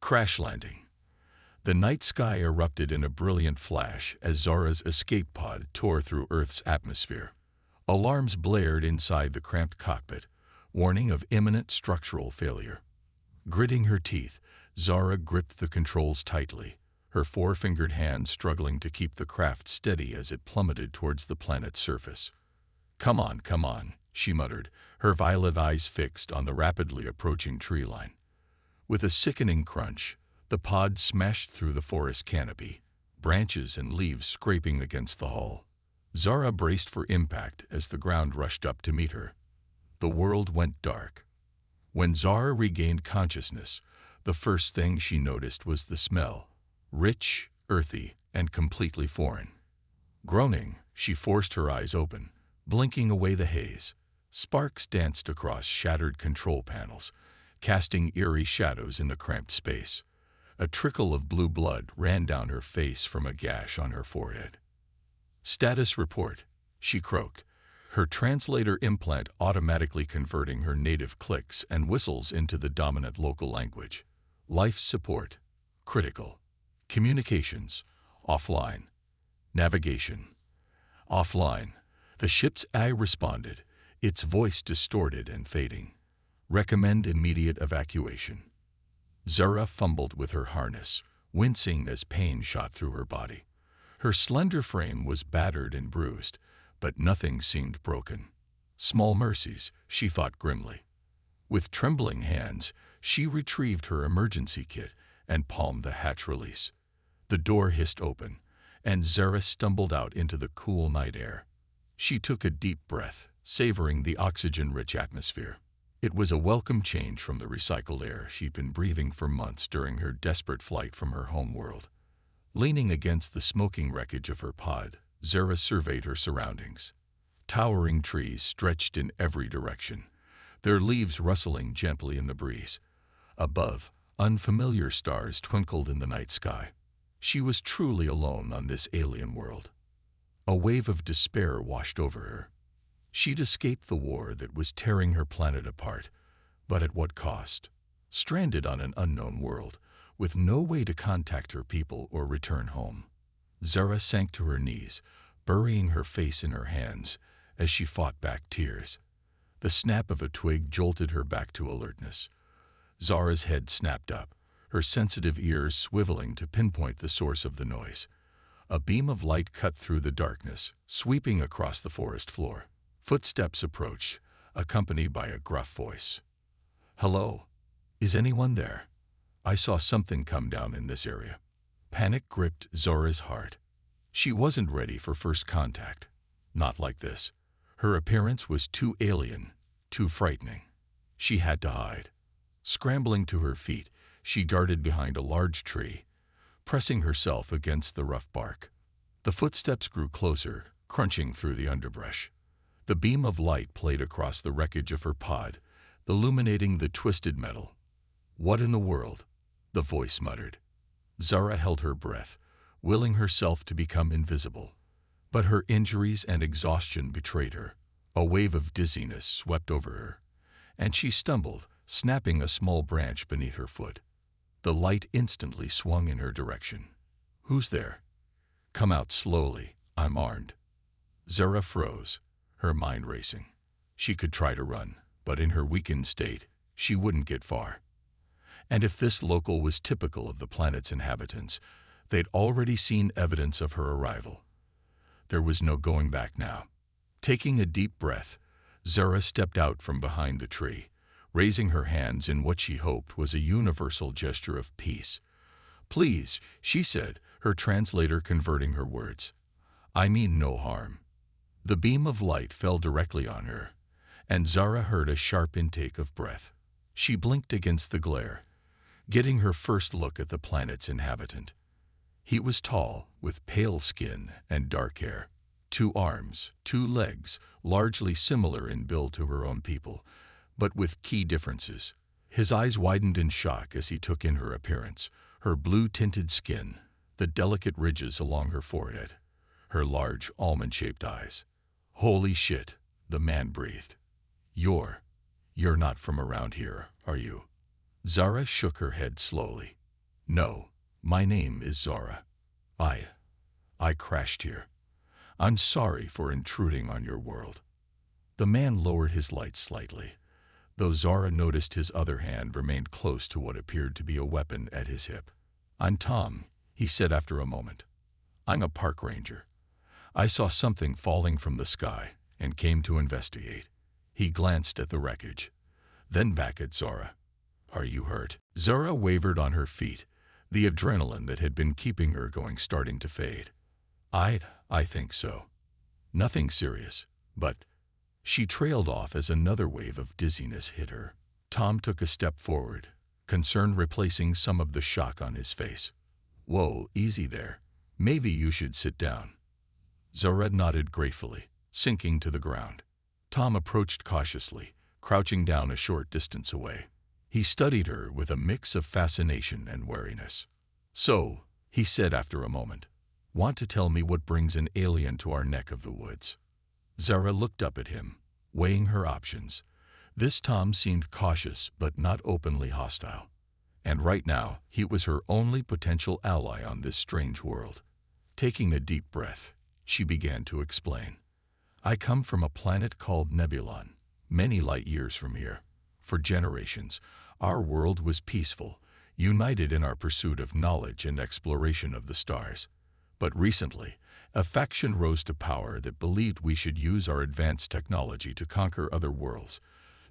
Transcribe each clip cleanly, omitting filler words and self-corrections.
Crash landing. The night sky erupted in a brilliant flash as Zara's escape pod tore through Earth's atmosphere. Alarms blared inside the cramped cockpit, warning of imminent structural failure. Gritting her teeth, Zara gripped the controls tightly, her four-fingered hands struggling to keep the craft steady as it plummeted towards the planet's surface. Come on," she muttered, her violet eyes fixed on the rapidly approaching tree line. With a sickening crunch, the pod smashed through the forest canopy, branches and leaves scraping against the hull. Zara braced for impact as the ground rushed up to meet her. The world went dark. When Zara regained consciousness, the first thing she noticed was the smell, rich, earthy, and completely foreign. Groaning, she forced her eyes open, blinking away the haze. Sparks danced across shattered control panels, casting eerie shadows in the cramped space. A trickle of blue blood ran down her face from a gash on her forehead. "Status report," she croaked, her translator implant automatically converting her native clicks and whistles into the dominant local language. "Life support, critical. Communications, offline. Navigation, offline." The ship's eye responded, its voice distorted and fading. "Recommend immediate evacuation." Zara fumbled with her harness, wincing as pain shot through her body. Her slender frame was battered and bruised, but nothing seemed broken. Small mercies, she thought grimly. With trembling hands, she retrieved her emergency kit and palmed the hatch release. The door hissed open, and Zara stumbled out into the cool night air. She took a deep breath, savoring the oxygen-rich atmosphere. It was a welcome change from the recycled air she'd been breathing for months during her desperate flight from her home world. Leaning against the smoking wreckage of her pod, Zara surveyed her surroundings. Towering trees stretched in every direction, their leaves rustling gently in the breeze. Above, unfamiliar stars twinkled in the night sky. She was truly alone on this alien world. A wave of despair washed over her. She'd escaped the war that was tearing her planet apart, but at what cost? Stranded on an unknown world, with no way to contact her people or return home. Zara sank to her knees, burying her face in her hands as she fought back tears. The snap of a twig jolted her back to alertness. Zara's head snapped up, her sensitive ears swiveling to pinpoint the source of the noise. A beam of light cut through the darkness, sweeping across the forest floor. Footsteps approached, accompanied by a gruff voice. "Hello? Is anyone there? I saw something come down in this area." Panic gripped Zara's heart. She wasn't ready for first contact. Not like this. Her appearance was too alien, too frightening. She had to hide. Scrambling to her feet, she darted behind a large tree, pressing herself against the rough bark. The footsteps grew closer, crunching through the underbrush. The beam of light played across the wreckage of her pod, illuminating the twisted metal. "What in the world?" the voice muttered. Zara held her breath, willing herself to become invisible. But her injuries and exhaustion betrayed her. A wave of dizziness swept over her, and she stumbled, snapping a small branch beneath her foot. The light instantly swung in her direction. "Who's there?" "Come out slowly, I'm armed." Zara froze, her mind racing. She could try to run, but in her weakened state, she wouldn't get far. And if this local was typical of the planet's inhabitants, they'd already seen evidence of her arrival. There was no going back now. Taking a deep breath, Zara stepped out from behind the tree, raising her hands in what she hoped was a universal gesture of peace. "Please," she said, her translator converting her words. "I mean no harm." The beam of light fell directly on her, and Zara heard a sharp intake of breath. She blinked against the glare, getting her first look at the planet's inhabitant. He was tall, with pale skin and dark hair. 2 arms, 2 legs, largely similar in build to her own people, but with key differences. His eyes widened in shock as he took in her appearance, her blue-tinted skin, the delicate ridges along her forehead, her large, almond-shaped eyes. "Holy shit," the man breathed. You're not from around here, are you?" Zara shook her head slowly. No, my name is Zara. I I crashed here. I'm sorry for intruding on your world." The man lowered his light slightly, though Zara noticed his other hand remained close to what appeared to be a weapon at his hip. "I'm Tom," he said after a moment. "I'm a park ranger. I saw something falling from the sky and came to investigate." He glanced at the wreckage, then back at Zara. "Are you hurt?" Zara wavered on her feet, the adrenaline that had been keeping her going starting to fade. I think so. Nothing serious, but..." She trailed off as another wave of dizziness hit her. Tom took a step forward, concern replacing some of the shock on his face. "Whoa, easy there. Maybe you should sit down." Zara nodded gratefully, sinking to the ground. Tom approached cautiously, crouching down a short distance away. He studied her with a mix of fascination and wariness. "So," he said after a moment, "want to tell me what brings an alien to our neck of the woods?" Zara looked up at him, weighing her options. This Tom seemed cautious but not openly hostile. And right now, he was her only potential ally on this strange world. Taking a deep breath, she began to explain. "I come from a planet called Nebulon, many light years from here. For generations, our world was peaceful, united in our pursuit of knowledge and exploration of the stars. But recently, a faction rose to power that believed we should use our advanced technology to conquer other worlds,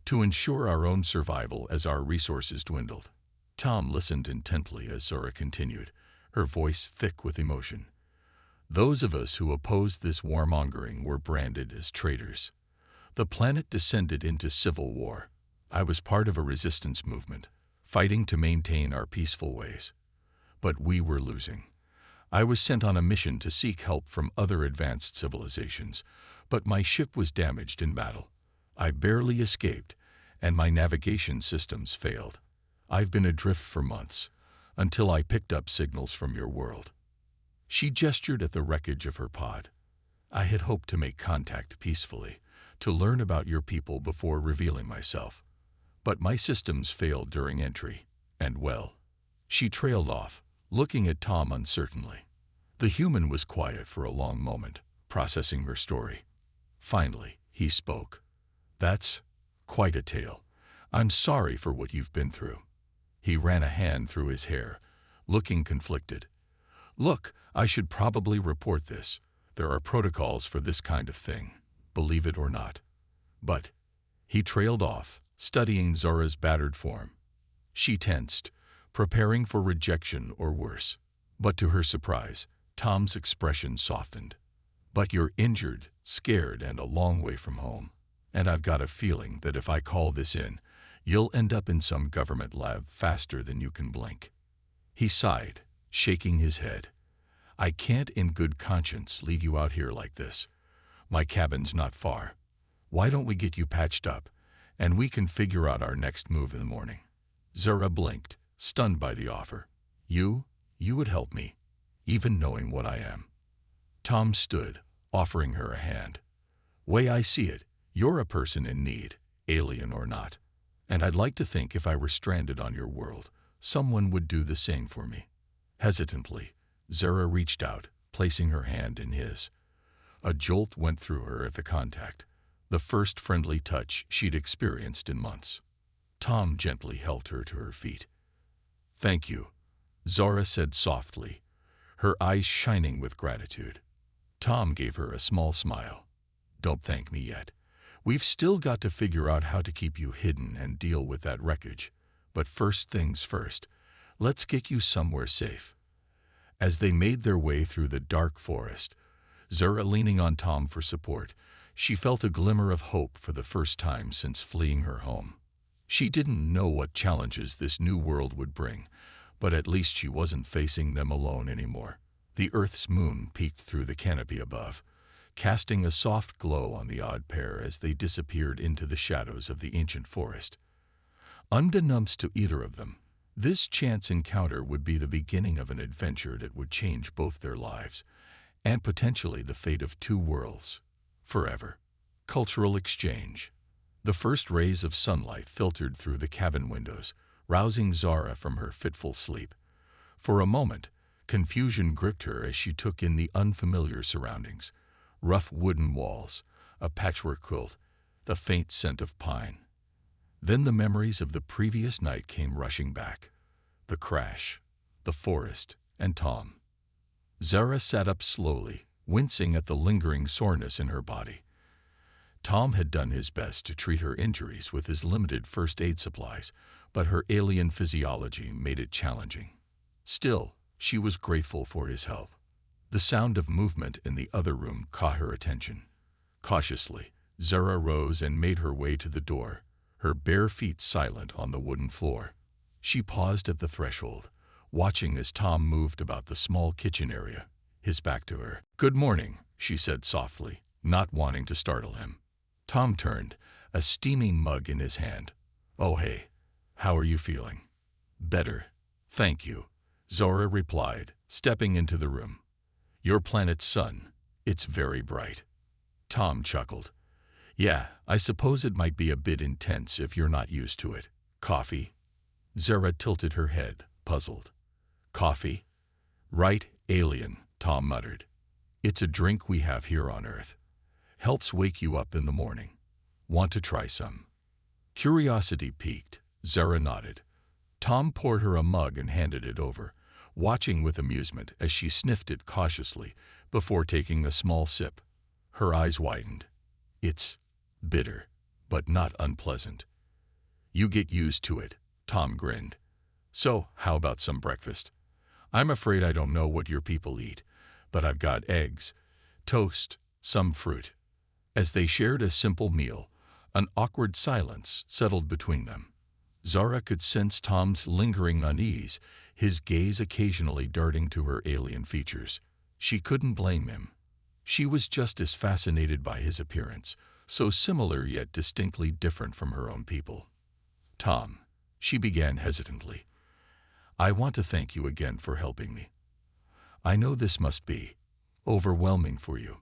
to ensure our own survival as our resources dwindled." Tom listened intently as Zara continued, her voice thick with emotion. "Those of us who opposed this warmongering were branded as traitors. The planet descended into civil war. I was part of a resistance movement, fighting to maintain our peaceful ways. But we were losing. I was sent on a mission to seek help from other advanced civilizations, but my ship was damaged in battle. I barely escaped, and my navigation systems failed. I've been adrift for months, until I picked up signals from your world." She gestured at the wreckage of her pod. "I had hoped to make contact peacefully, to learn about your people before revealing myself. But my systems failed during entry, and well..." She trailed off, looking at Tom uncertainly. The human was quiet for a long moment, processing her story. Finally, he spoke. "That's quite a tale. I'm sorry for what you've been through." He ran a hand through his hair, looking conflicted. "Look, I should probably report this. There are protocols for this kind of thing, believe it or not. But..." He trailed off, studying Zara's battered form. She tensed, preparing for rejection or worse. But to her surprise, Tom's expression softened. "But you're injured, scared, and a long way from home. And I've got a feeling that if I call this in, you'll end up in some government lab faster than you can blink." He sighed, shaking his head. "I can't in good conscience leave you out here like this. My cabin's not far. Why don't we get you patched up, and we can figure out our next move in the morning?" Zara blinked, stunned by the offer. You would help me, even knowing what I am." Tom stood, offering her a hand. "Way I see it, you're a person in need, alien or not. And I'd like to think if I were stranded on your world, someone would do the same for me." Hesitantly, Zara reached out, placing her hand in his. A jolt went through her at the contact, the first friendly touch she'd experienced in months. Tom gently helped her to her feet. "Thank you," Zara said softly, her eyes shining with gratitude. Tom gave her a small smile. "Don't thank me yet. We've still got to figure out how to keep you hidden and deal with that wreckage. But first things first, let's get you somewhere safe." As they made their way through the dark forest, Zara leaning on Tom for support, she felt a glimmer of hope for the first time since fleeing her home. She didn't know what challenges this new world would bring, but at least she wasn't facing them alone anymore. The Earth's moon peeked through the canopy above, casting a soft glow on the odd pair as they disappeared into the shadows of the ancient forest. Unbeknownst to either of them, this chance encounter would be the beginning of an adventure that would change both their lives, and potentially the fate of two worlds, forever. Cultural exchange. The first rays of sunlight filtered through the cabin windows, rousing Zara from her fitful sleep. For a moment, confusion gripped her as she took in the unfamiliar surroundings. Rough wooden walls, a patchwork quilt, the faint scent of pine. Then the memories of the previous night came rushing back. The crash, the forest, and Tom. Zara sat up slowly, wincing at the lingering soreness in her body. Tom had done his best to treat her injuries with his limited first aid supplies, but her alien physiology made it challenging. Still, she was grateful for his help. The sound of movement in the other room caught her attention. Cautiously, Zara rose and made her way to the door, her bare feet silent on the wooden floor. She paused at the threshold, watching as Tom moved about the small kitchen area, his back to her. "Good morning," she said softly, not wanting to startle him. Tom turned, a steaming mug in his hand. "Oh hey, how are you feeling?" "Better, thank you," Zora replied, stepping into the room. "Your planet's sun, it's very bright." Tom chuckled. "Yeah, I suppose it might be a bit intense if you're not used to it. Coffee?" Zara tilted her head, puzzled. "Coffee? Right, alien," Tom muttered. "It's a drink we have here on Earth. Helps wake you up in the morning. Want to try some?" Curiosity piqued, Zara nodded. Tom poured her a mug and handed it over, watching with amusement as she sniffed it cautiously before taking a small sip. Her eyes widened. "It's bitter, but not unpleasant." "You get used to it," Tom grinned. "So, how about some breakfast? I'm afraid I don't know what your people eat, but I've got eggs, toast, some fruit." As they shared a simple meal, an awkward silence settled between them. Zara could sense Tom's lingering unease, his gaze occasionally darting to her alien features. She couldn't blame him. She was just as fascinated by his appearance, so similar yet distinctly different from her own people. "Tom," she began hesitantly, "I want to thank you again for helping me. I know this must be overwhelming for you."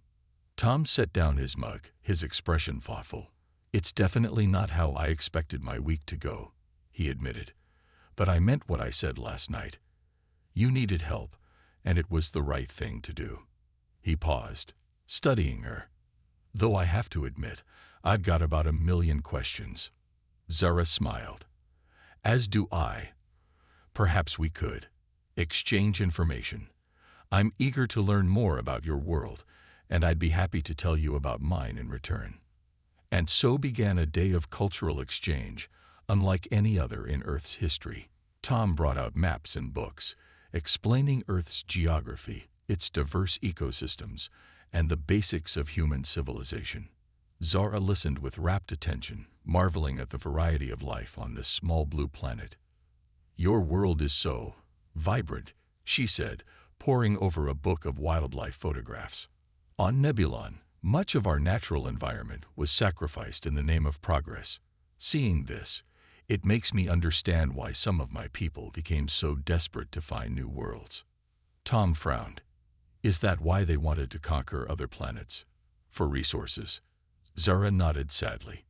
Tom set down his mug, his expression thoughtful. "It's definitely not how I expected my week to go," he admitted. "But I meant what I said last night. You needed help, and it was the right thing to do." He paused, studying her. "Though I have to admit, I've got about 1,000,000 questions." Zara smiled. "As do I. Perhaps we could exchange information. I'm eager to learn more about your world, and I'd be happy to tell you about mine in return." And so began a day of cultural exchange, unlike any other in Earth's history. Tom brought out maps and books, explaining Earth's geography, its diverse ecosystems, and the basics of human civilization. Zara listened with rapt attention, marveling at the variety of life on this small blue planet. "Your world is so vibrant," she said, poring over a book of wildlife photographs. "On Nebulon, much of our natural environment was sacrificed in the name of progress. Seeing this, it makes me understand why some of my people became so desperate to find new worlds." Tom frowned. "Is that why they wanted to conquer other planets? For resources?" Zara nodded sadly.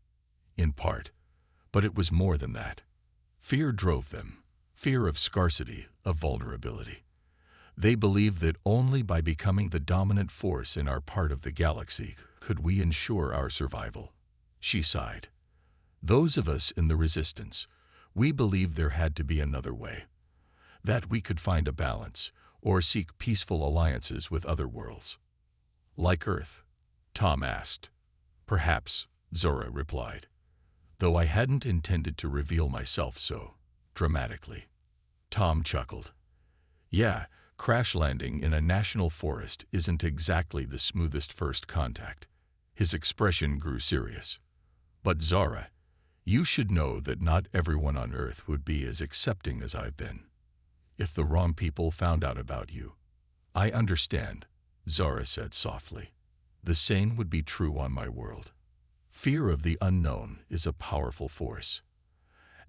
"In part, but it was more than that. Fear drove them, fear of scarcity, of vulnerability. They believed that only by becoming the dominant force in our part of the galaxy could we ensure our survival." She sighed. "Those of us in the Resistance, we believed there had to be another way, that we could find a balance or seek peaceful alliances with other worlds." "Like Earth?" Tom asked. "Perhaps," Zora replied, "though I hadn't intended to reveal myself so dramatically." Tom chuckled. "Yeah, crash landing in a national forest isn't exactly the smoothest first contact." His expression grew serious. "But Zara, you should know that not everyone on Earth would be as accepting as I've been. If the wrong people found out about you—" "I understand," Zara said softly. "The same would be true on my world. Fear of the unknown is a powerful force."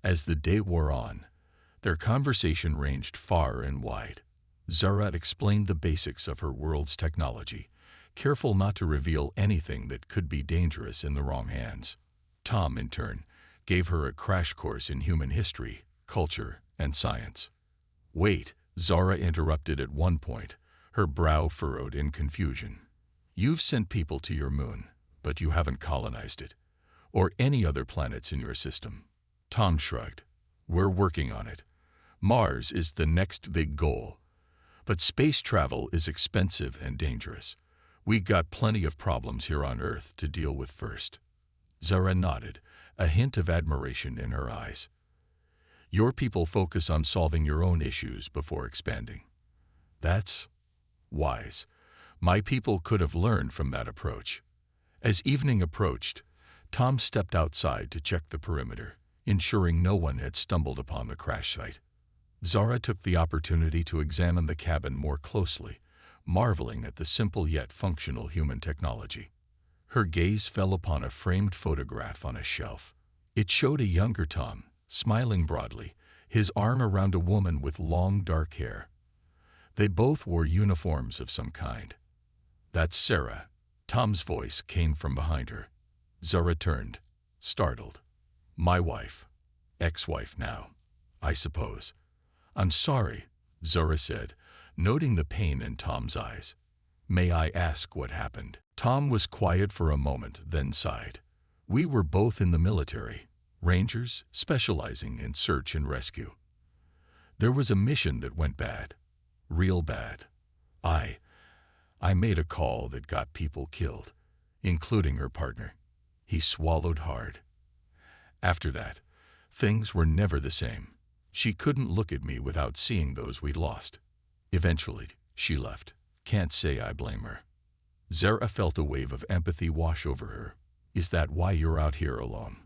As the day wore on, their conversation ranged far and wide. Zara explained the basics of her world's technology, careful not to reveal anything that could be dangerous in the wrong hands. Tom, in turn, gave her a crash course in human history, culture, and science. "Wait," Zara interrupted at one point, her brow furrowed in confusion. You've sent people to your moon, but you haven't colonized it, or any other planets in your system. Tom shrugged. We're working on it. Mars is the next big goal. But space travel is expensive and dangerous. We got plenty of problems here on Earth to deal with first. Zara nodded, a hint of admiration in her eyes. Your people focus on solving your own issues before expanding. That's wise. My people could have learned from that approach. As evening approached, Tom stepped outside to check the perimeter, ensuring no one had stumbled upon the crash site. Zara took the opportunity to examine the cabin more closely, marveling at the simple yet functional human technology. Her gaze fell upon a framed photograph on a shelf. It showed a younger Tom, smiling broadly, his arm around a woman with long dark hair. They both wore uniforms of some kind. That's Sarah. Tom's voice came from behind her. Zara turned, startled. My wife. Ex-wife now, I suppose. I'm sorry, Zara said, noting the pain in Tom's eyes. May I ask what happened? Tom was quiet for a moment, then sighed. We were both in the military, Rangers specializing in search and rescue. There was a mission that went bad. Real bad. I made a call that got people killed, including her partner. He swallowed hard. After that, things were never the same. She couldn't look at me without seeing those we'd lost. Eventually, she left. Can't say I blame her. Zara felt a wave of empathy wash over her. Is that why you're out here alone?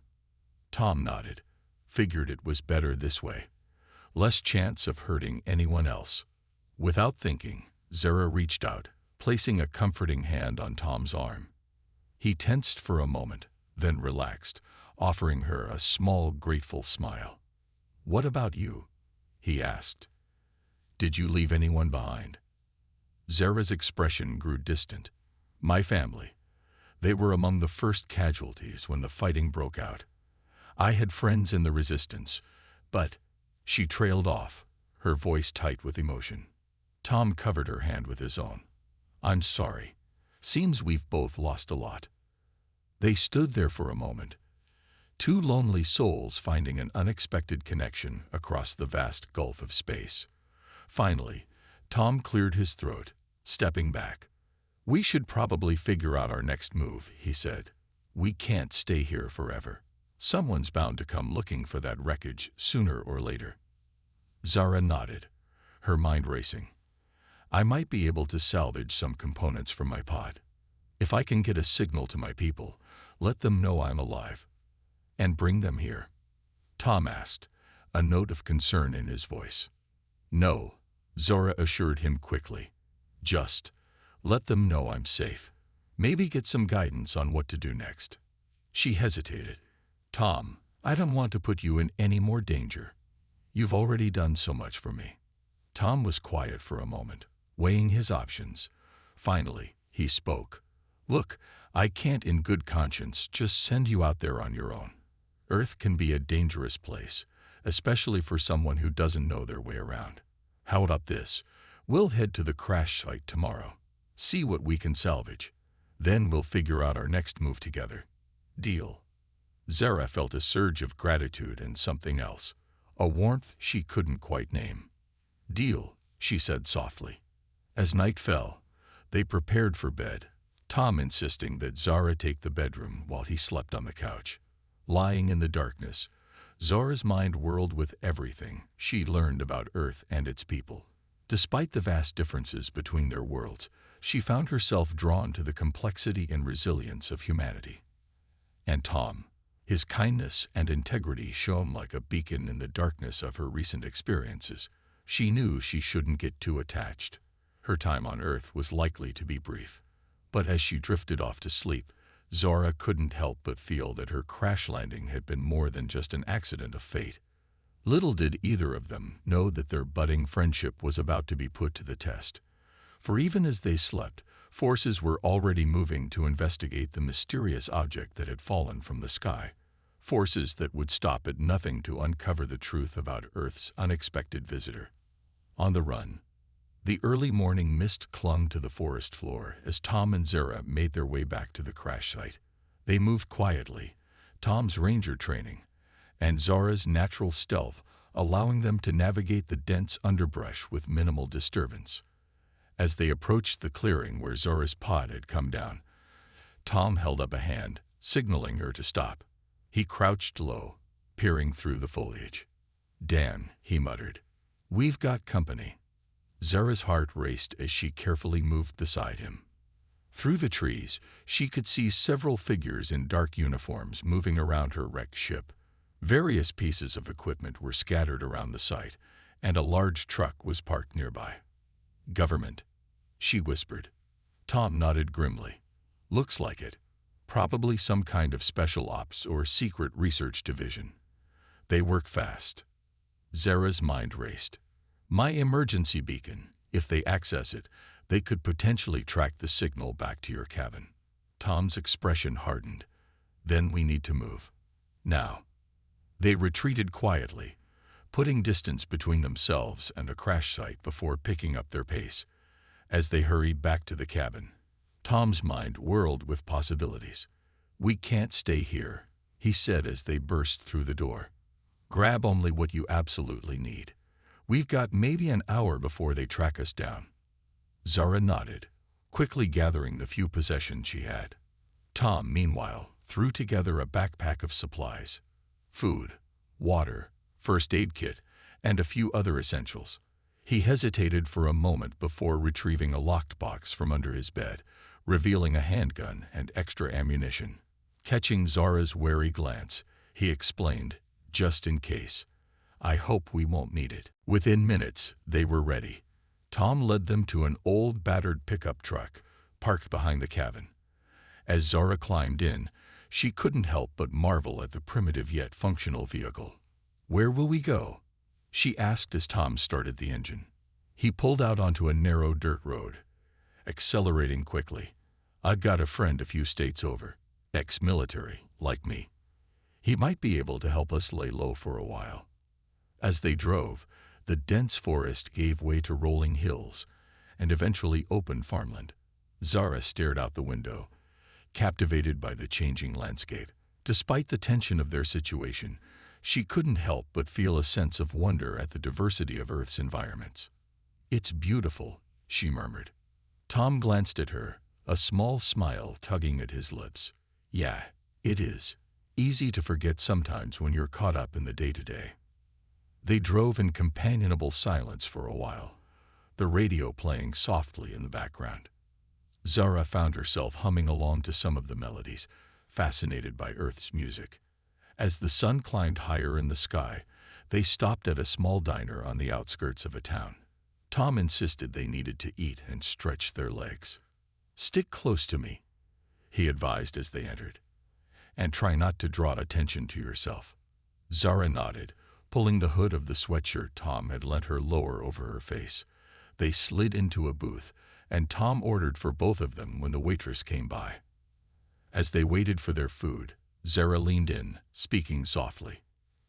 Tom nodded. Figured it was better this way. Less chance of hurting anyone else. Without thinking, Zara reached out, placing a comforting hand on Tom's arm. He tensed for a moment, then relaxed, offering her a small, grateful smile. What about you? He asked. Did you leave anyone behind? Zara's expression grew distant. My family. They were among the first casualties when the fighting broke out. I had friends in the resistance, but she trailed off, her voice tight with emotion. Tom covered her hand with his own. I'm sorry. Seems we've both lost a lot. They stood there for a moment, two lonely souls finding an unexpected connection across the vast gulf of space. Finally, Tom cleared his throat, stepping back. We should probably figure out our next move, he said. We can't stay here forever. Someone's bound to come looking for that wreckage sooner or later. Zara nodded, her mind racing. I might be able to salvage some components from my pod. If I can get a signal to my people, let them know I'm alive. And bring them here? Tom asked, a note of concern in his voice. No, Zara assured him quickly. Just let them know I'm safe. Maybe get some guidance on what to do next. She hesitated. Tom, I don't want to put you in any more danger. You've already done so much for me. Tom was quiet for a moment, weighing his options. Finally, he spoke. Look, I can't in good conscience just send you out there on your own. Earth can be a dangerous place, especially for someone who doesn't know their way around. How about this? We'll head to the crash site tomorrow. See what we can salvage. Then we'll figure out our next move together. Deal. Zara felt a surge of gratitude and something else, a warmth she couldn't quite name. Deal, she said softly. As night fell, they prepared for bed, Tom insisting that Zara take the bedroom while he slept on the couch. Lying in the darkness, Zara's mind whirled with everything she'd learned about Earth and its people. Despite the vast differences between their worlds, she found herself drawn to the complexity and resilience of humanity. And Tom, his kindness and integrity shone like a beacon in the darkness of her recent experiences. She knew she shouldn't get too attached. Her time on Earth was likely to be brief. But as she drifted off to sleep, Zara couldn't help but feel that her crash landing had been more than just an accident of fate. Little did either of them know that their budding friendship was about to be put to the test. For even as they slept, forces were already moving to investigate the mysterious object that had fallen from the sky. Forces that would stop at nothing to uncover the truth about Earth's unexpected visitor. On the run, the early morning mist clung to the forest floor as Tom and Zara made their way back to the crash site. They moved quietly, Tom's ranger training, and Zara's natural stealth allowing them to navigate the dense underbrush with minimal disturbance. As they approached the clearing where Zara's pod had come down, Tom held up a hand, signaling her to stop. He crouched low, peering through the foliage. "Damn," he muttered. "We've got company." Zara's heart raced as she carefully moved beside him. Through the trees, she could see several figures in dark uniforms moving around her wrecked ship. Various pieces of equipment were scattered around the site, and a large truck was parked nearby. "Government," she whispered. Tom nodded grimly. "Looks like it. Probably some kind of special ops or secret research division. They work fast." Zara's mind raced. "My emergency beacon. If they access it, they could potentially track the signal back to your cabin." Tom's expression hardened. "Then we need to move. Now." They retreated quietly, putting distance between themselves and the crash site before picking up their pace. As they hurried back to the cabin, Tom's mind whirled with possibilities. "We can't stay here," he said as they burst through the door. "Grab only what you absolutely need. We've got maybe an hour before they track us down." Zara nodded, quickly gathering the few possessions she had. Tom, meanwhile, threw together a backpack of supplies: food, water, first aid kit, and a few other essentials. He hesitated for a moment before retrieving a locked box from under his bed, revealing a handgun and extra ammunition. Catching Zara's wary glance, he explained, "Just in case. I hope we won't need it." Within minutes, they were ready. Tom led them to an old, battered pickup truck parked behind the cabin. As Zara climbed in, she couldn't help but marvel at the primitive yet functional vehicle. "Where will we go?" she asked as Tom started the engine. He pulled out onto a narrow dirt road, accelerating quickly. "I've got a friend a few states over, ex-military, like me. He might be able to help us lay low for a while." As they drove, the dense forest gave way to rolling hills and eventually open farmland. Zara stared out the window, captivated by the changing landscape. Despite the tension of their situation, she couldn't help but feel a sense of wonder at the diversity of Earth's environments. "It's beautiful," she murmured. Tom glanced at her, a small smile tugging at his lips. "Yeah, it is. Easy to forget sometimes when you're caught up in the day-to-day." They drove in companionable silence for a while, the radio playing softly in the background. Zara found herself humming along to some of the melodies, fascinated by Earth's music. As the sun climbed higher in the sky, they stopped at a small diner on the outskirts of a town. Tom insisted they needed to eat and stretch their legs. "Stick close to me," he advised as they entered, "and try not to draw attention to yourself." Zara nodded, pulling the hood of the sweatshirt Tom had lent her lower over her face. They slid into a booth, and Tom ordered for both of them when the waitress came by. As they waited for their food, Zara leaned in, speaking softly.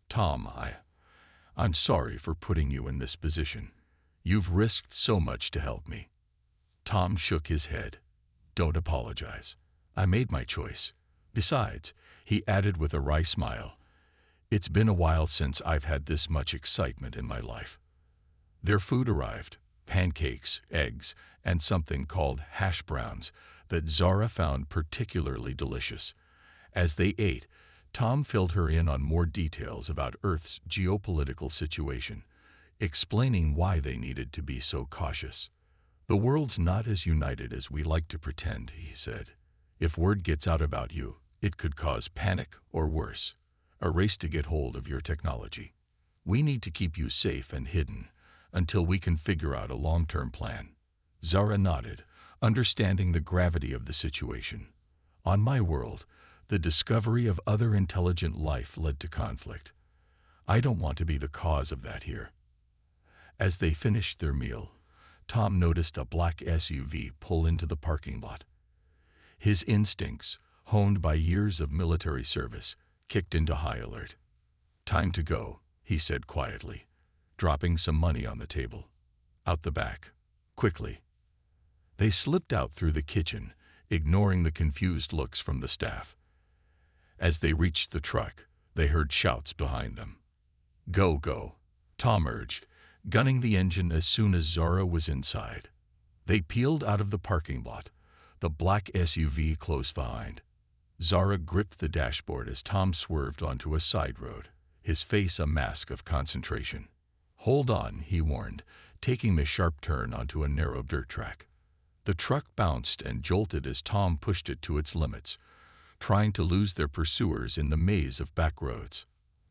"Tom, I'm sorry for putting you in this position. You've risked so much to help me." Tom shook his head. "Don't apologize. I made my choice. Besides," he added with a wry smile, "it's been a while since I've had this much excitement in my life." Their food arrived: pancakes, eggs, and something called hash browns that Zara found particularly delicious. As they ate, Tom filled her in on more details about Earth's geopolitical situation, explaining why they needed to be so cautious. "The world's not as united as we like to pretend," he said. "If word gets out about you, it could cause panic or worse, a race to get hold of your technology. We need to keep you safe and hidden until we can figure out a long-term plan." Zara nodded, understanding the gravity of the situation. "On my world, the discovery of other intelligent life led to conflict. I don't want to be the cause of that here." As they finished their meal, Tom noticed a black SUV pull into the parking lot. His instincts, honed by years of military service, kicked into high alert. "Time to go," he said quietly, dropping some money on the table. Out the back. Quickly. They slipped out through the kitchen, ignoring the confused looks from the staff. As they reached the truck, they heard shouts behind them. Go, go, Tom urged, gunning the engine as soon as Zara was inside. They peeled out of the parking lot, the black SUV close behind. Zara gripped the dashboard as Tom swerved onto a side road, his face a mask of concentration. Hold on, he warned, taking the sharp turn onto a narrow dirt track. The truck bounced and jolted as Tom pushed it to its limits, trying to lose their pursuers in the maze of back roads.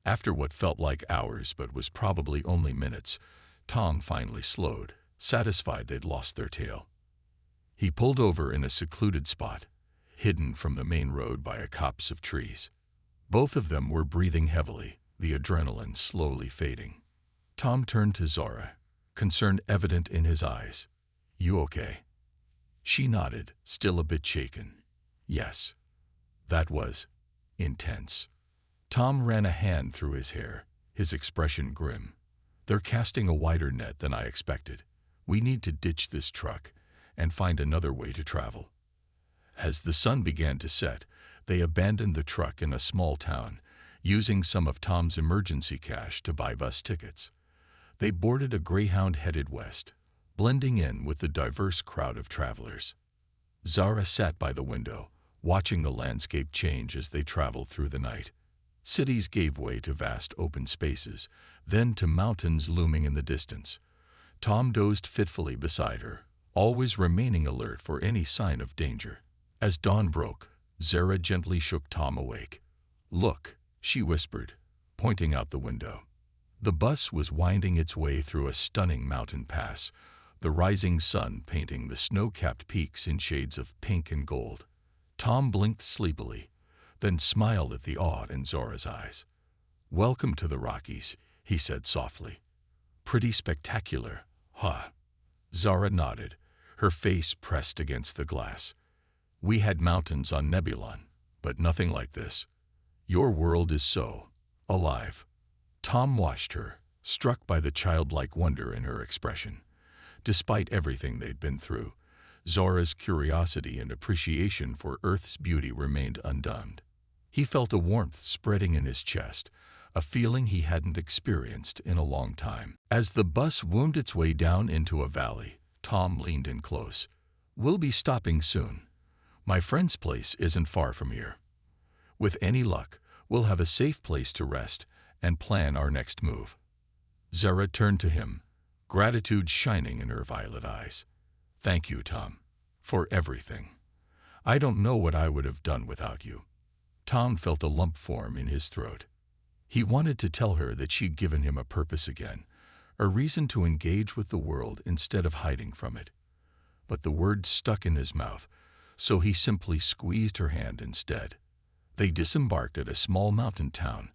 After what felt like hours but was probably only minutes, Tom finally slowed, satisfied they'd lost their tail. He pulled over in a secluded spot, hidden from the main road by a copse of trees. Both of them were breathing heavily, the adrenaline slowly fading. Tom turned to Zara, concern evident in his eyes. You okay? She nodded, still a bit shaken. Yes. That was intense. Tom ran a hand through his hair, his expression grim. They're casting a wider net than I expected. We need to ditch this truck and find another way to travel. As the sun began to set, they abandoned the truck in a small town, using some of Tom's emergency cash to buy bus tickets. They boarded a Greyhound headed west, blending in with the diverse crowd of travelers. Zara sat by the window, watching the landscape change as they traveled through the night. Cities gave way to vast open spaces, then to mountains looming in the distance. Tom dozed fitfully beside her, always remaining alert for any sign of danger. As dawn broke, Zara gently shook Tom awake. Look, she whispered, pointing out the window. The bus was winding its way through a stunning mountain pass, the rising sun painting the snow-capped peaks in shades of pink and gold. Tom blinked sleepily, then smiled at the awe in Zora's eyes. Welcome to the Rockies, he said softly. Pretty spectacular, huh? Zara nodded, her face pressed against the glass. We had mountains on Nebulon, but nothing like this. Your world is so alive. Tom watched her, struck by the childlike wonder in her expression. Despite everything they'd been through, Zora's curiosity and appreciation for Earth's beauty remained undimmed. He felt a warmth spreading in his chest, a feeling he hadn't experienced in a long time. As the bus wound its way down into a valley, Tom leaned in close. We'll be stopping soon. My friend's place isn't far from here. With any luck, we'll have a safe place to rest and plan our next move. Zara turned to him, gratitude shining in her violet eyes. Thank you, Tom, for everything. I don't know what I would have done without you. Tom felt a lump form in his throat. He wanted to tell her that she'd given him a purpose again, a reason to engage with the world instead of hiding from it. But the words stuck in his mouth, so he simply squeezed her hand instead. They disembarked at a small mountain town,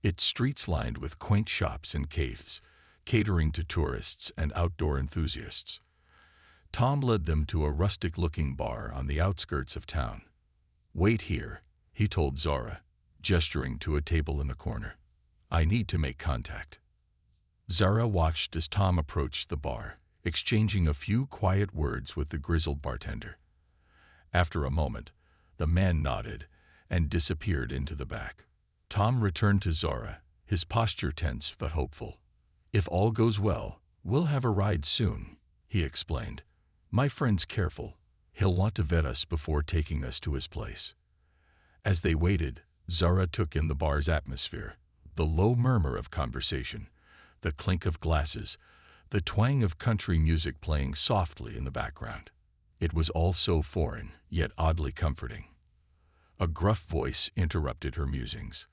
its streets lined with quaint shops and cafes, catering to tourists and outdoor enthusiasts. Tom led them to a rustic-looking bar on the outskirts of town. Wait here, he told Zara, gesturing to a table in the corner. I need to make contact. Zara watched as Tom approached the bar, exchanging a few quiet words with the grizzled bartender. After a moment, the man nodded and disappeared into the back. Tom returned to Zara, his posture tense but hopeful. If all goes well, we'll have a ride soon, he explained. My friend's careful. He'll want to vet us before taking us to his place. As they waited, Zara took in the bar's atmosphere, the low murmur of conversation, the clink of glasses, the twang of country music playing softly in the background. It was all so foreign, yet oddly comforting. A gruff voice interrupted her musings.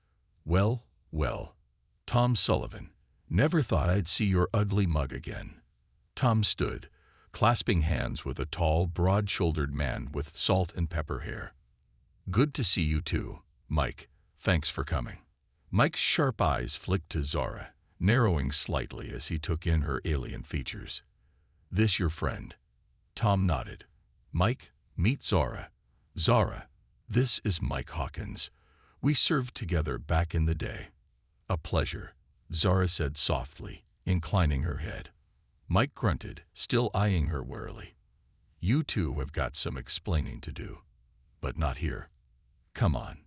Well, well, Tom Sullivan, never thought I'd see your ugly mug again. Tom stood, clasping hands with a tall, broad-shouldered man with salt and pepper hair. Good to see you too, Mike. Thanks for coming. Mike's sharp eyes flicked to Zara, narrowing slightly as he took in her alien features. This your friend? Tom nodded. Mike, meet Zara. Zara, this is Mike Hawkins. We served together back in the day. A pleasure, Zara said softly, inclining her head. Mike grunted, still eyeing her warily. You two have got some explaining to do. But not here. Come on.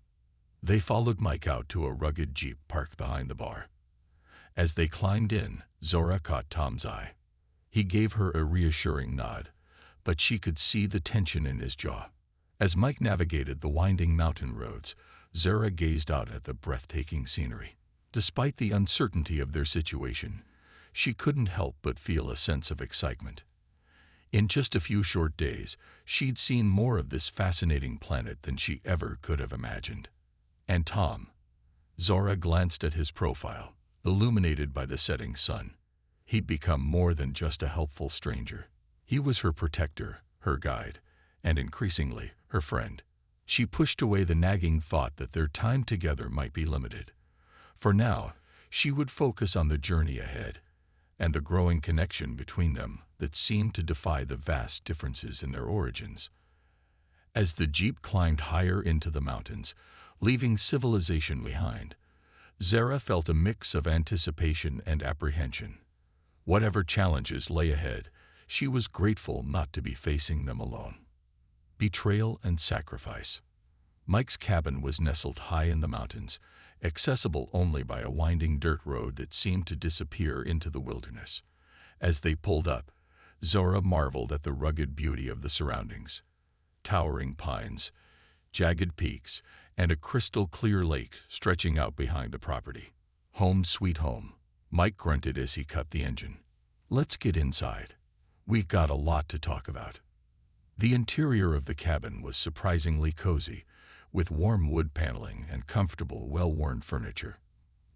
They followed Mike out to a rugged jeep parked behind the bar. As they climbed in, Zora caught Tom's eye. He gave her a reassuring nod, but she could see the tension in his jaw. As Mike navigated the winding mountain roads, Zora gazed out at the breathtaking scenery. Despite the uncertainty of their situation, she couldn't help but feel a sense of excitement. In just a few short days, she'd seen more of this fascinating planet than she ever could have imagined. And Tom? Zora glanced at his profile, illuminated by the setting sun. He'd become more than just a helpful stranger. He was her protector, her guide, and increasingly, her friend. She pushed away the nagging thought that their time together might be limited. For now, she would focus on the journey ahead, and the growing connection between them that seemed to defy the vast differences in their origins. As the jeep climbed higher into the mountains, leaving civilization behind, Zara felt a mix of anticipation and apprehension. Whatever challenges lay ahead, she was grateful not to be facing them alone. Betrayal and sacrifice. Mike's cabin was nestled high in the mountains, accessible only by a winding dirt road that seemed to disappear into the wilderness. As they pulled up, Zora marveled at the rugged beauty of the surroundings. Towering pines, jagged peaks, and a crystal-clear lake stretching out behind the property. Home sweet home, Mike grunted as he cut the engine. Let's get inside. We've got a lot to talk about. The interior of the cabin was surprisingly cozy, with warm wood paneling and comfortable, well-worn furniture.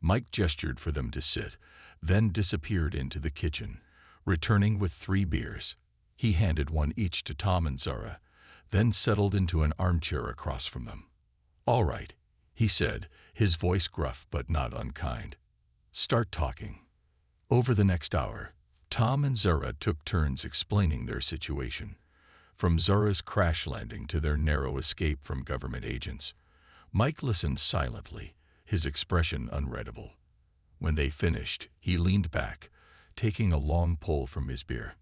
Mike gestured for them to sit, then disappeared into the kitchen, returning with 3 beers. He handed one each to Tom and Zara, then settled into an armchair across from them. All right, he said, his voice gruff but not unkind. Start talking. Over the next hour, Tom and Zara took turns explaining their situation. From Zara's crash landing to their narrow escape from government agents, Mike listened silently, his expression unreadable. When they finished, he leaned back, taking a long pull from his beer.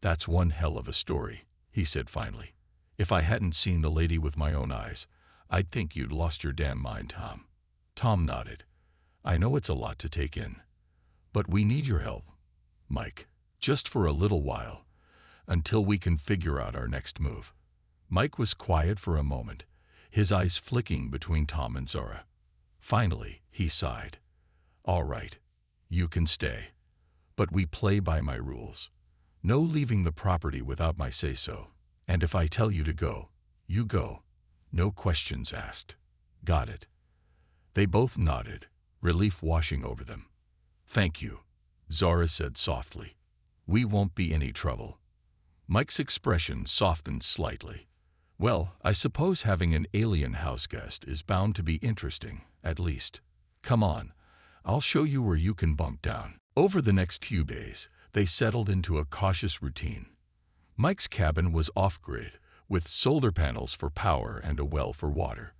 That's one hell of a story, he said finally. If I hadn't seen the lady with my own eyes, I'd think you'd lost your damn mind, Tom. Tom nodded. I know it's a lot to take in, but we need your help, Mike, just for a little while, until we can figure out our next move. Mike was quiet for a moment, his eyes flicking between Tom and Zora. Finally, he sighed. All right, you can stay, but we play by my rules. No leaving the property without my say-so, and if I tell you to go, you go. No questions asked. Got it. They both nodded, relief washing over them. Thank you, Zara said softly. We won't be any trouble. Mike's expression softened slightly. Well, I suppose having an alien house guest is bound to be interesting, at least. Come on, I'll show you where you can bunk down. Over the next few days, they settled into a cautious routine. Mike's cabin was off-grid, with solar panels for power and a well for water.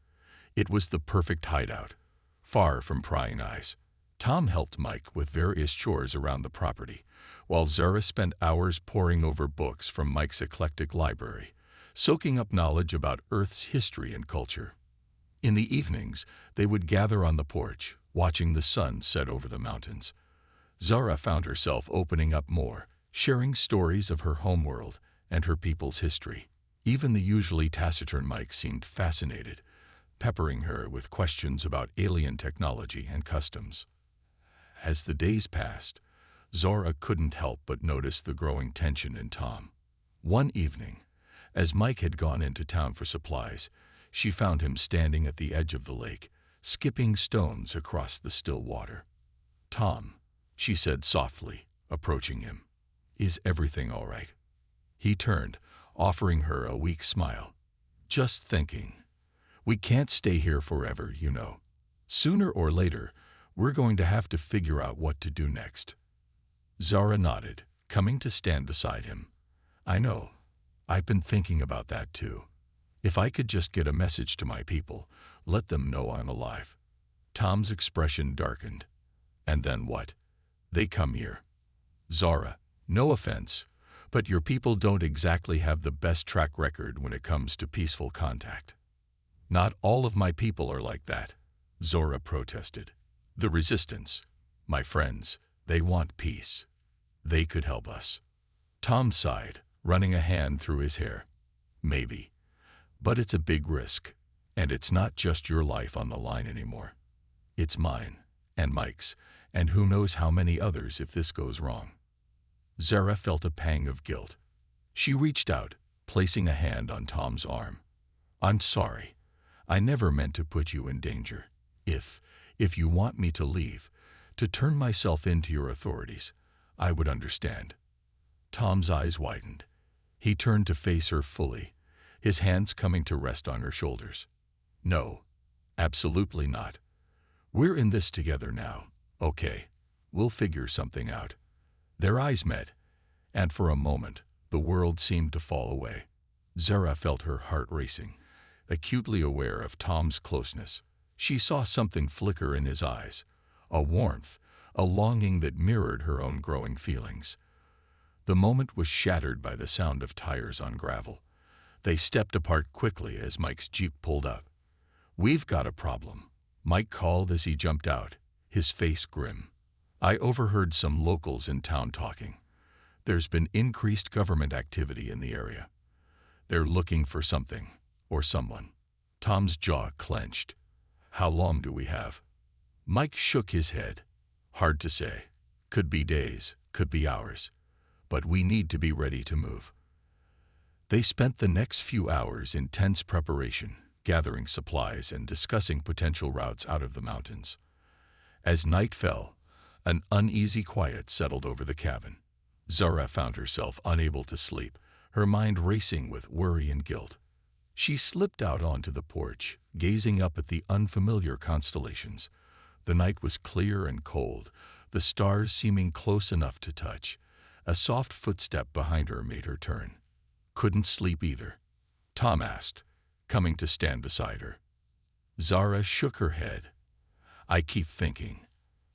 It was the perfect hideout, far from prying eyes. Tom helped Mike with various chores around the property, while Zara spent hours poring over books from Mike's eclectic library, soaking up knowledge about Earth's history and culture. In the evenings, they would gather on the porch, watching the sun set over the mountains. Zara found herself opening up more, sharing stories of her homeworld and her people's history. Even the usually taciturn Mike seemed fascinated, peppering her with questions about alien technology and customs. As the days passed, Zora couldn't help but notice the growing tension in Tom. One evening, as Mike had gone into town for supplies, she found him standing at the edge of the lake, skipping stones across the still water. Tom, she said softly, approaching him. Is everything all right? He turned, offering her a weak smile. Just thinking. We can't stay here forever, you know. Sooner or later, we're going to have to figure out what to do next. Zara nodded, coming to stand beside him. I know. I've been thinking about that too. If I could just get a message to my people, let them know I'm alive. Tom's expression darkened. And then what? They come here. Zara, No offense, but your people don't exactly have the best track record when it comes to peaceful contact. Not all of my people are like that, Zora protested. The resistance, my friends, they want peace. They could help us. Tom sighed, running a hand through his hair. Maybe. But it's a big risk, and it's not just your life on the line anymore. It's mine, and Mike's, and who knows how many others if this goes wrong. Zara felt a pang of guilt. She reached out, placing a hand on Tom's arm. I'm sorry. I never meant to put you in danger. If you want me to leave, to turn myself into your authorities, I would understand. Tom's eyes widened. He turned to face her fully, his hands coming to rest on her shoulders. No, absolutely not. We're in this together now, okay? We'll figure something out. Their eyes met, and for a moment, the world seemed to fall away. Zara felt her heart racing, acutely aware of Tom's closeness. She saw something flicker in his eyes, a warmth, a longing that mirrored her own growing feelings. The moment was shattered by the sound of tires on gravel. They stepped apart quickly as Mike's Jeep pulled up. We've got a problem, Mike called as he jumped out, his face grim. I overheard some locals in town talking. There's been increased government activity in the area. They're looking for something, or someone. Tom's jaw clenched. How long do we have? Mike shook his head. Hard to say. Could be days, could be hours. But we need to be ready to move. They spent the next few hours in tense preparation, gathering supplies and discussing potential routes out of the mountains. As night fell, an uneasy quiet settled over the cabin. Zara found herself unable to sleep, her mind racing with worry and guilt. She slipped out onto the porch, gazing up at the unfamiliar constellations. The night was clear and cold, the stars seeming close enough to touch. A soft footstep behind her made her turn. Couldn't sleep either? Tom asked, coming to stand beside her. Zara shook her head. I keep thinking,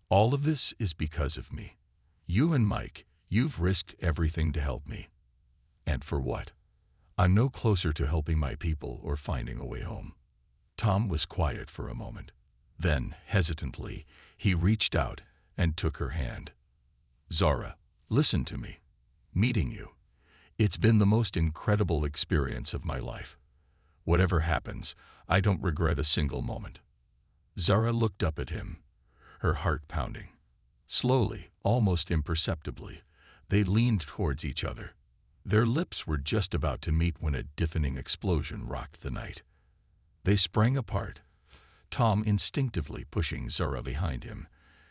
all of this is because of me. You and Mike, you've risked everything to help me. And for what? I'm no closer to helping my people or finding a way home. Tom was quiet for a moment. Then, hesitantly, he reached out and took her hand. Zara, listen to me. Meeting you. It's been the most incredible experience of my life. Whatever happens, I don't regret a single moment. Zara looked up at him, her heart pounding. Slowly, almost imperceptibly, they leaned towards each other. Their lips were just about to meet when a deafening explosion rocked the night. They sprang apart, Tom instinctively pushing Zara behind him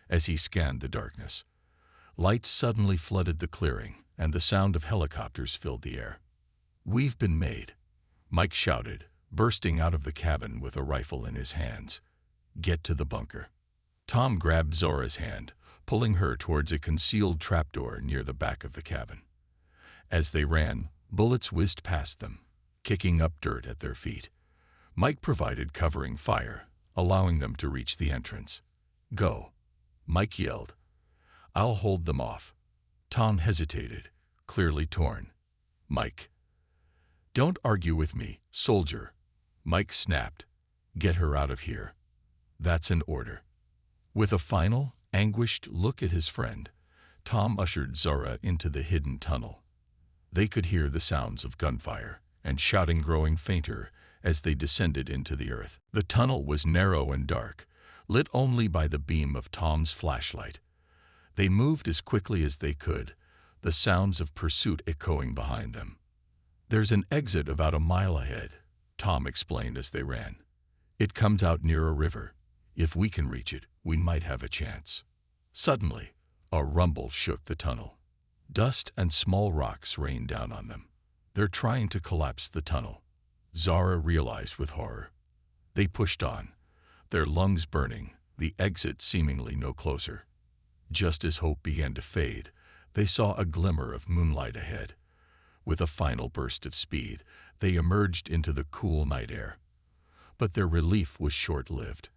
as he scanned the darkness. Lights suddenly flooded the clearing, and the sound of helicopters filled the air. We've been made, Mike shouted, bursting out of the cabin with a rifle in his hands. Get to the bunker. Tom grabbed Zora's hand, pulling her towards a concealed trapdoor near the back of the cabin. As they ran, bullets whizzed past them, kicking up dirt at their feet. Mike provided covering fire, allowing them to reach the entrance. Go, Mike yelled. I'll hold them off. Tom hesitated, clearly torn. Mike. Don't argue with me, soldier. Mike snapped. Get her out of here. That's an order. With a final, anguished look at his friend, Tom ushered Zara into the hidden tunnel. They could hear the sounds of gunfire and shouting growing fainter as they descended into the earth. The tunnel was narrow and dark, lit only by the beam of Tom's flashlight. They moved as quickly as they could, the sounds of pursuit echoing behind them. There's an exit about a mile ahead, Tom explained as they ran. It comes out near a river. If we can reach it, we might have a chance. Suddenly, a rumble shook the tunnel. Dust and small rocks rained down on them. They're trying to collapse the tunnel, Zara realized with horror. They pushed on, their lungs burning, the exit seemingly no closer. Just as hope began to fade, they saw a glimmer of moonlight ahead. With a final burst of speed, they emerged into the cool night air. But their relief was short-lived.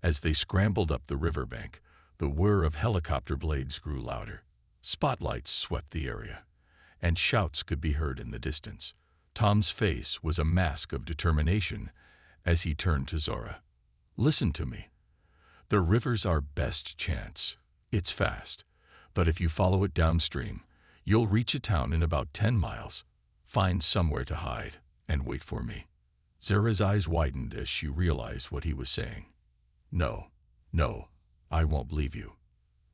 As they scrambled up the riverbank, the whir of helicopter blades grew louder. Spotlights swept the area, and shouts could be heard in the distance. Tom's face was a mask of determination as he turned to Zora. "Listen to me. The river's our best chance. It's fast, but if you follow it downstream, you'll reach a town in about 10 miles. Find somewhere to hide and wait for me." Zora's eyes widened as she realized what he was saying. "No, no, I won't leave you."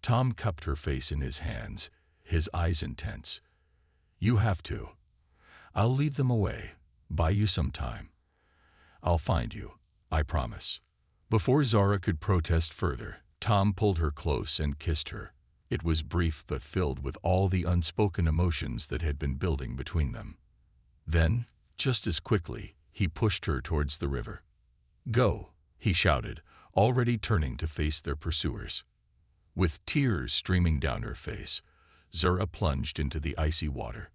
Tom cupped her face in his hands, his eyes intense. "You have to. I'll lead them away, buy you some time. I'll find you, I promise." Before Zora could protest further, Tom pulled her close and kissed her. It was brief but filled with all the unspoken emotions that had been building between them. Then, just as quickly, he pushed her towards the river. "Go," he shouted, already turning to face their pursuers. With tears streaming down her face, Zora plunged into the icy water.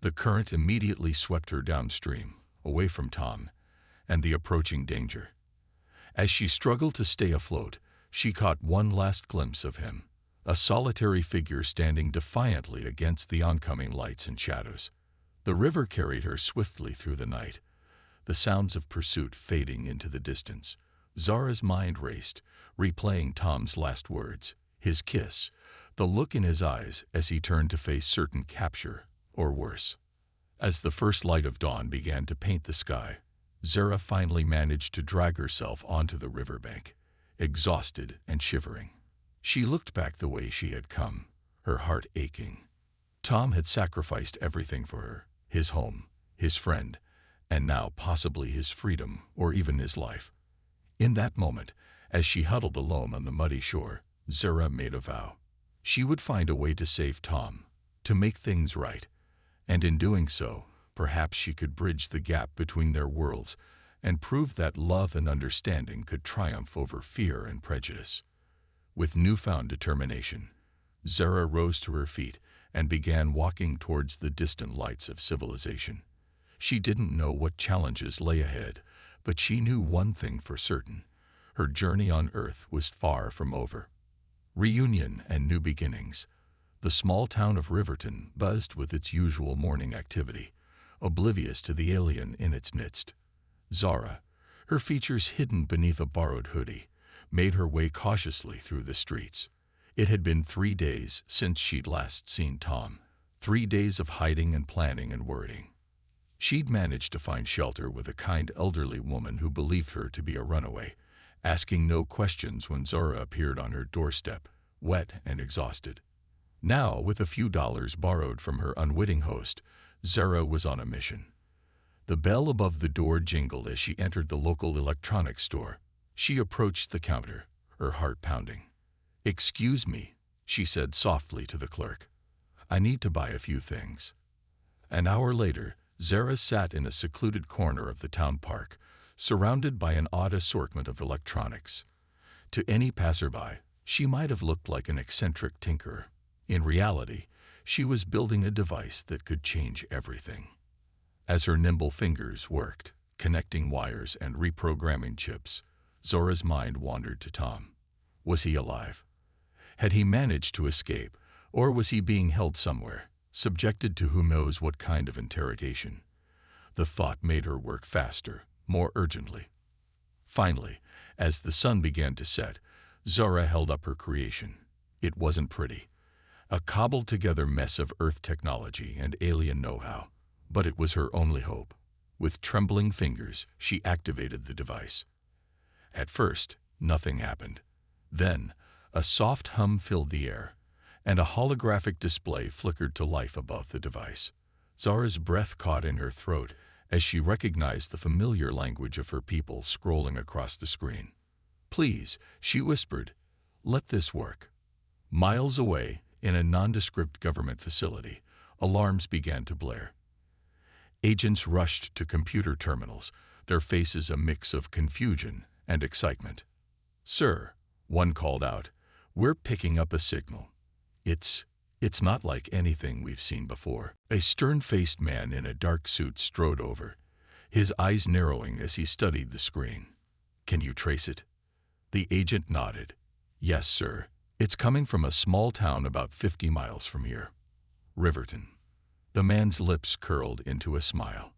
The current immediately swept her downstream, away from Tom and the approaching danger. As she struggled to stay afloat, she caught one last glimpse of him, a solitary figure standing defiantly against the oncoming lights and shadows. The river carried her swiftly through the night, the sounds of pursuit fading into the distance. Zora's mind raced, replaying Tom's last words, his kiss, the look in his eyes as he turned to face certain capture, or worse. As the first light of dawn began to paint the sky, Zora finally managed to drag herself onto the riverbank, exhausted and shivering. She looked back the way she had come, her heart aching. Tom had sacrificed everything for her, his home, his friend, and now possibly his freedom or even his life. In that moment, as she huddled alone on the muddy shore, Zora made a vow. She would find a way to save Tom, to make things right, and in doing so, perhaps she could bridge the gap between their worlds and prove that love and understanding could triumph over fear and prejudice. With newfound determination, Zora rose to her feet and began walking towards the distant lights of civilization. She didn't know what challenges lay ahead, but she knew one thing for certain: her journey on Earth was far from over. Reunion and new beginnings. The small town of Riverton buzzed with its usual morning activity, oblivious to the alien in its midst. Zora, her features hidden beneath a borrowed hoodie, made her way cautiously through the streets. It had been 3 days since she'd last seen Tom, 3 days of hiding and planning and worrying. She'd managed to find shelter with a kind elderly woman who believed her to be a runaway, asking no questions when Zora appeared on her doorstep, wet and exhausted. Now, with a few dollars borrowed from her unwitting host, Zora was on a mission. The bell above the door jingled as she entered the local electronics store. She approached the counter, her heart pounding. "Excuse me," she said softly to the clerk. "I need to buy a few things." An hour later, Zora sat in a secluded corner of the town park, surrounded by an odd assortment of electronics. To any passerby, she might have looked like an eccentric tinkerer. In reality, she was building a device that could change everything. As her nimble fingers worked, connecting wires and reprogramming chips, Zora's mind wandered to Tom. Was he alive? Had he managed to escape, or was he being held somewhere, subjected to who knows what kind of interrogation? The thought made her work faster, more urgently. Finally, as the sun began to set, Zora held up her creation. It wasn't pretty, a cobbled-together mess of Earth technology and alien know-how, but it was her only hope. With trembling fingers, she activated the device. At first, nothing happened. Then, a soft hum filled the air, and a holographic display flickered to life above the device. Zora's breath caught in her throat as she recognized the familiar language of her people scrolling across the screen. "Please," she whispered, "let this work." Miles away, in a nondescript government facility, alarms began to blare. Agents rushed to computer terminals, their faces a mix of confusion and excitement. "Sir," one called out, "we're picking up a signal. It's not like anything we've seen before." A stern-faced man in a dark suit strode over, his eyes narrowing as he studied the screen. "Can you trace it?" The agent nodded. "Yes, sir. It's coming from a small town about 50 miles from here. Riverton. The man's lips curled into a smile.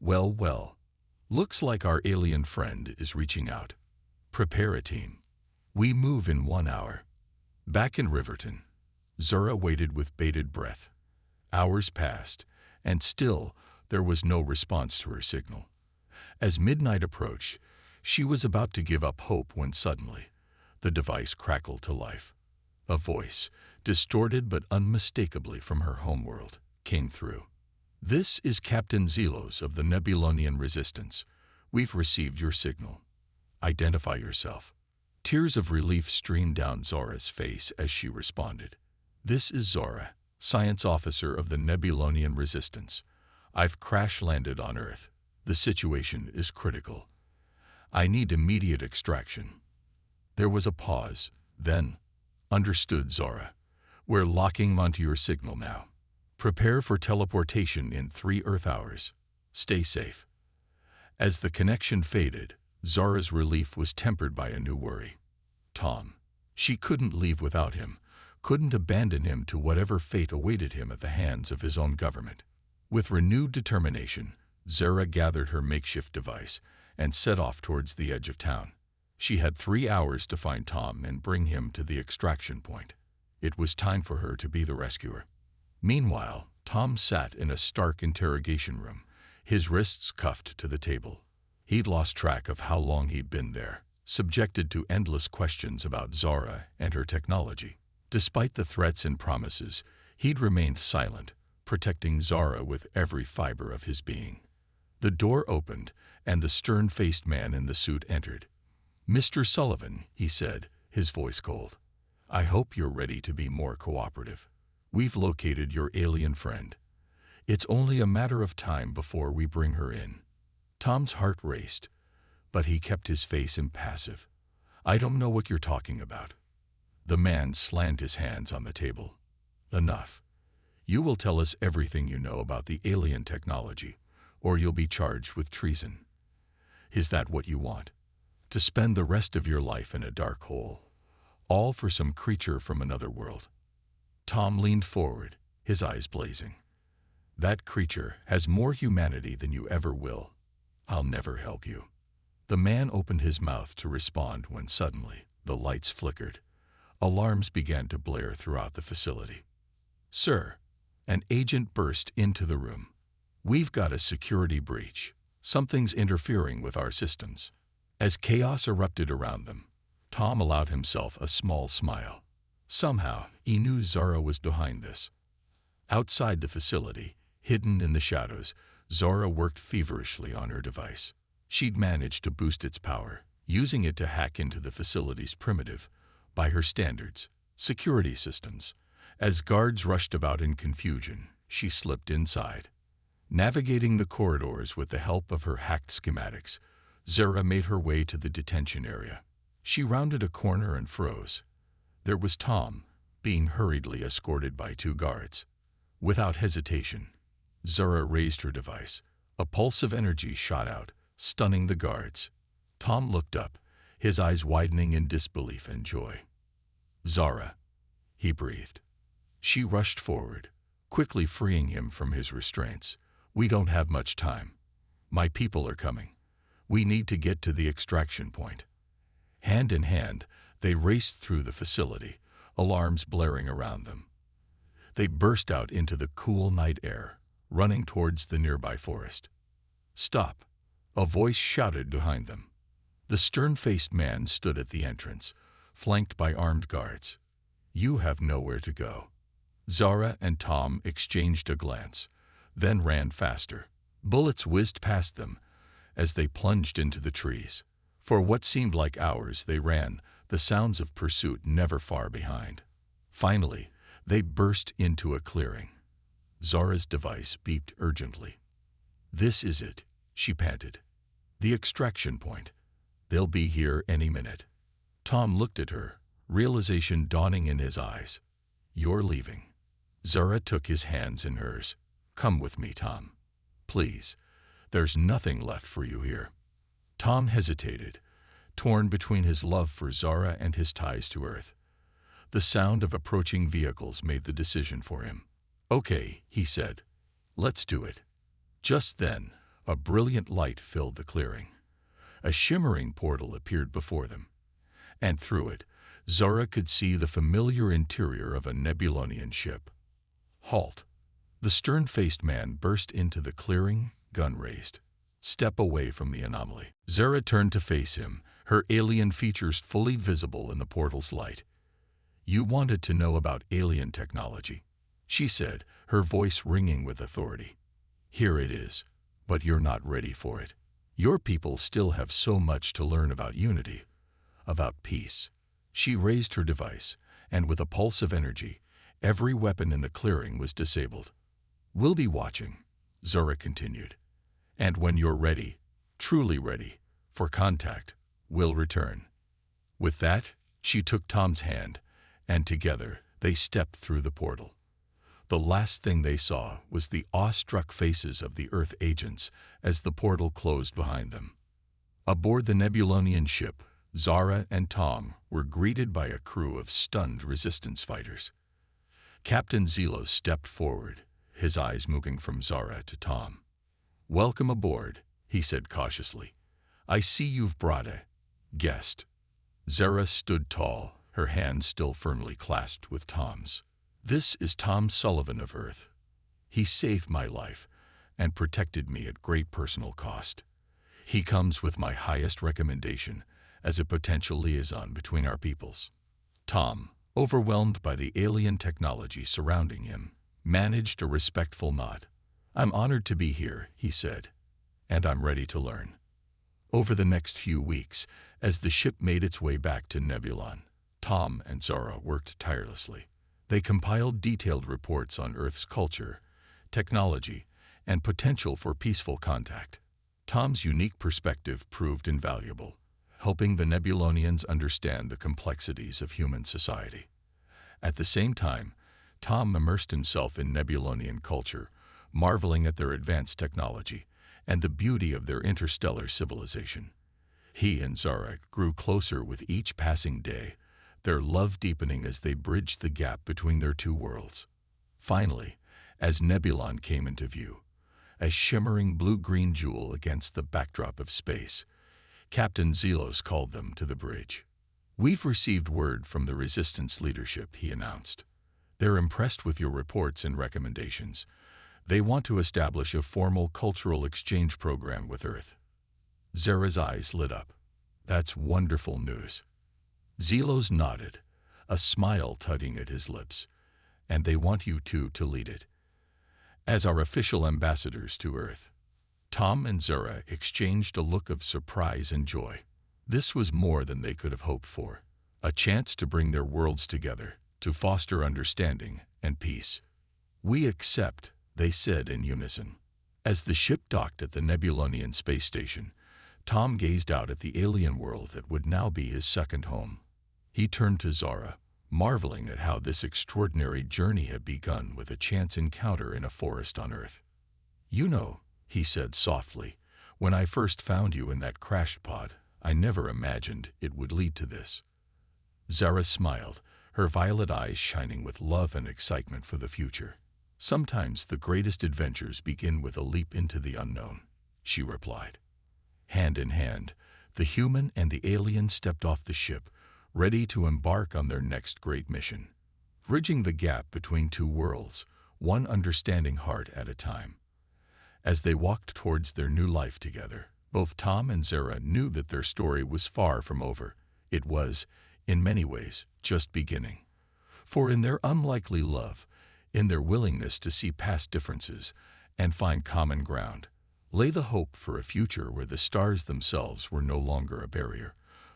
Well, well. Looks like our alien friend is reaching out. Prepare a team. We move in 1 hour. Back in Riverton, Zora waited with bated breath. Hours passed, and still there was no response to her signal. As midnight approached, she was about to give up hope when suddenly the device crackled to life. A voice, distorted but unmistakably from her homeworld, came through. "This is Captain Zelos of the Nebulonian Resistance. We've received your signal. Identify yourself." Tears of relief streamed down Zora's face as she responded. "This is Zora, Science Officer of the Nebulonian Resistance. I've crash-landed on Earth. The situation is critical. I need immediate extraction." There was a pause. Then, "Understood, Zora. We're locking onto your signal now. Prepare for teleportation in 3 Earth hours. Stay safe." As the connection faded, Zora's relief was tempered by a new worry. Tom. She couldn't leave without him, couldn't abandon him to whatever fate awaited him at the hands of his own government. With renewed determination, Zora gathered her makeshift device and set off towards the edge of town. She had 3 hours to find Tom and bring him to the extraction point. It was time for her to be the rescuer. Meanwhile, Tom sat in a stark interrogation room, his wrists cuffed to the table. He'd lost track of how long he'd been there, subjected to endless questions about Zora and her technology. Despite the threats and promises, he'd remained silent, protecting Zora with every fiber of his being. The door opened, and the stern-faced man in the suit entered. "Mr. Sullivan," he said, his voice cold. "I hope you're ready to be more cooperative. We've located your alien friend. It's only a matter of time before we bring her in." Tom's heart raced, but he kept his face impassive. "I don't know what you're talking about." The man slammed his hands on the table. "Enough. You will tell us everything you know about the alien technology, or you'll be charged with treason. Is that what you want? To spend the rest of your life in a dark hole, all for some creature from another world?" Tom leaned forward, his eyes blazing. "That creature has more humanity than you ever will. I'll never help you." The man opened his mouth to respond when suddenly the lights flickered. Alarms began to blare throughout the facility. "Sir," an agent burst into the room. "We've got a security breach. Something's interfering with our systems." As chaos erupted around them, Tom allowed himself a small smile. Somehow, he knew Zora was behind this. Outside the facility, hidden in the shadows, Zora worked feverishly on her device. She'd managed to boost its power, using it to hack into the facility's primitive, by her standards, security systems. As guards rushed about in confusion, she slipped inside. Navigating the corridors with the help of her hacked schematics, Zora made her way to the detention area. She rounded a corner and froze. There was Tom, being hurriedly escorted by 2 guards. Without hesitation, Zora raised her device. A pulse of energy shot out, stunning the guards. Tom looked up, his eyes widening in disbelief and joy. "Zora," he breathed. She rushed forward, quickly freeing him from his restraints. "We don't have much time. My people are coming. We need to get to the extraction point." Hand in hand, they raced through the facility, alarms blaring around them. They burst out into the cool night air, running towards the nearby forest. "Stop!" a voice shouted behind them. The stern-faced man stood at the entrance, flanked by armed guards. "You have nowhere to go." Zora and Tom exchanged a glance, then ran faster. Bullets whizzed past them as they plunged into the trees. For what seemed like hours they ran, the sounds of pursuit never far behind. Finally, they burst into a clearing. Zora's device beeped urgently. "This is it," she panted. "The extraction point. They'll be here any minute." Tom looked at her, realization dawning in his eyes. "You're leaving." Zora took his hands in hers. "Come with me, Tom. Please. There's nothing left for you here." Tom hesitated, torn between his love for Zora and his ties to Earth. The sound of approaching vehicles made the decision for him. "Okay," he said. "Let's do it." Just then, a brilliant light filled the clearing. A shimmering portal appeared before them, and through it, Zara could see the familiar interior of a Nebulonian ship. "Halt!" The stern-faced man burst into the clearing, gun raised. "Step away from the anomaly." Zara turned to face him, her alien features fully visible in the portal's light. "You wanted to know about alien technology," she said, her voice ringing with authority. "Here it is, but you're not ready for it. Your people still have so much to learn about unity, about peace." She raised her device, and with a pulse of energy, every weapon in the clearing was disabled. "We'll be watching," Zora continued. "And when you're ready, truly ready, for contact, we'll return." With that, she took Tom's hand, and together they stepped through the portal. The last thing they saw was the awestruck faces of the Earth agents as the portal closed behind them. Aboard the Nebulonian ship, Zara and Tom were greeted by a crew of stunned resistance fighters. Captain Zelos stepped forward, his eyes moving from Zara to Tom. "Welcome aboard," he said cautiously. "I see you've brought a guest." Zara stood tall, her hands still firmly clasped with Tom's. "This is Tom Sullivan of Earth. He saved my life and protected me at great personal cost. He comes with my highest recommendation as a potential liaison between our peoples." Tom, overwhelmed by the alien technology surrounding him, managed a respectful nod. "I'm honored to be here," he said, "and I'm ready to learn." Over the next few weeks, as the ship made its way back to Nebulon, Tom and Zara worked tirelessly. They compiled detailed reports on Earth's culture, technology, and potential for peaceful contact. Tom's unique perspective proved invaluable, helping the Nebulonians understand the complexities of human society. At the same time, Tom immersed himself in Nebulonian culture, marveling at their advanced technology and the beauty of their interstellar civilization. He and Zara grew closer with each passing day, their love deepening as they bridged the gap between their two worlds. Finally, as Nebulon came into view, a shimmering blue-green jewel against the backdrop of space, Captain Zelos called them to the bridge. "We've received word from the Resistance leadership," he announced. "They're impressed with your reports and recommendations. They want to establish a formal cultural exchange program with Earth." Zara's eyes lit up. "That's wonderful news." Zelos nodded, a smile tugging at his lips. "And they want you two to lead it, as our official ambassadors to Earth." Tom and Zara exchanged a look of surprise and joy. This was more than they could have hoped for, a chance to bring their worlds together, to foster understanding and peace. "We accept," they said in unison. As the ship docked at the Nebulonian space station, Tom gazed out at the alien world that would now be his second home. He turned to Zara, marveling at how this extraordinary journey had begun with a chance encounter in a forest on Earth. "You know," he said softly, "when I first found you in that crashed pod, I never imagined it would lead to this." Zara smiled, her violet eyes shining with love and excitement for the future. "Sometimes the greatest adventures begin with a leap into the unknown," she replied. Hand in hand, the human and the alien stepped off the ship, ready to embark on their next great mission, bridging the gap between two worlds, one understanding heart at a time. As they walked towards their new life together, both Tom and Zara knew that their story was far from over. It was, in many ways, just beginning. For in their unlikely love, in their willingness to see past differences and find common ground, lay the hope for a future where the stars themselves were no longer a barrier,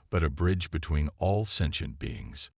but a bridge between all sentient beings.